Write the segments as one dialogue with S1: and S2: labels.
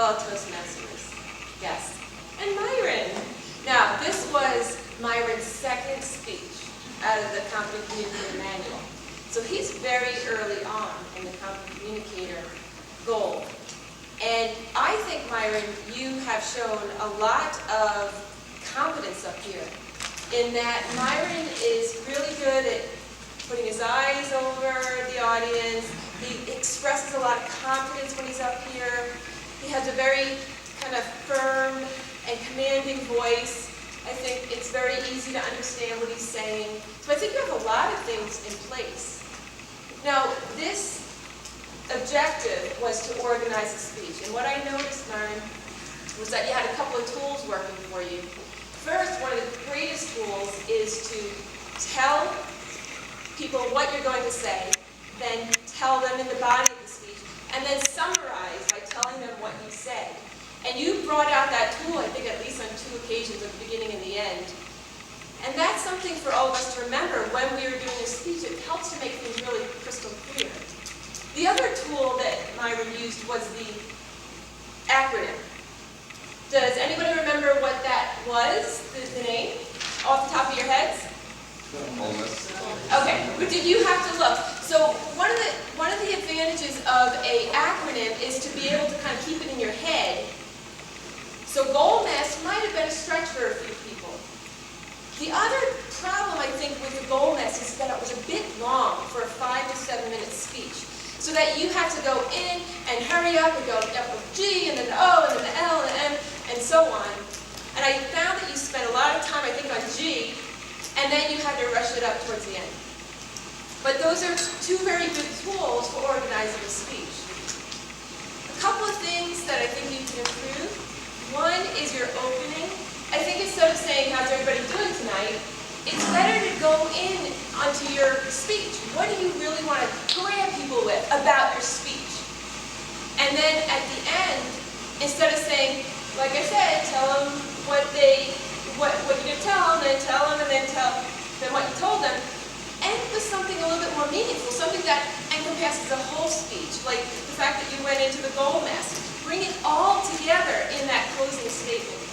S1: Oh, Toastmasters. Yes. And Myron. Now, this was Myron's second speech out of the Competent Communicator Manual. So he's very early on in the Competent Communicator goal. And I think, Myron, you have shown a lot of competence up here in that Myron is really good at putting his eyes over the audience. He expresses a lot of confidence when he's up here. He has a very kind of firm and commanding voice. I think it's very easy to understand what he's saying. So I think you have a lot of things in place. Now, this objective was to organize a speech. And what I noticed, Myron, was that you had a couple of tools working for you. First, one of the greatest tools is to tell people what you're going to say, then tell them in the body of the speech, and then summarize by telling them what you said. And you brought out that tool, I think, at least on 2 occasions, at the beginning and the end. And that's something for all of us to remember when we are doing a speech. It helps to make things really crystal clear. The other tool that Myron used was the acronym. Does anybody remember what that was, the name, off the top of your heads? Okay, but did you have to look? So one of the advantages of an acronym is to be able to kind of keep it in your head. So goal mass might have been a stretch for a few people. The other problem, I think, with the goal mass is that it was a bit long for a 5 to 7 minute speech. So that you have to go in and hurry up and go up with G and then the O and then the L and the M and so on. And I found that you spent a lot of time, I think, on G, and then you had to rush it up towards the end. But those are 2 very good tools for organizing a speech. A couple of things that I think you can improve. One is your opening. I think instead of saying, how's everybody doing tonight, it's better to go in onto your speech. What do you really want to grab people with about your speech? And then at the end, instead of saying, like I said, tell them what you're going to tell them, and then tell them what you told them, end with something a little bit more meaningful, something that encompasses a whole speech, like the fact that you went into the goal mass. Bring it all together in that closing statement.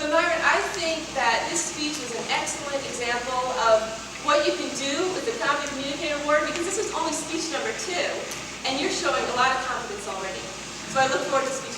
S1: But Myron, I think that this speech was an excellent example of what you can do with the Competent Communicator Award, because this was only speech number 2, and you're showing a lot of confidence already. So I look forward to speaking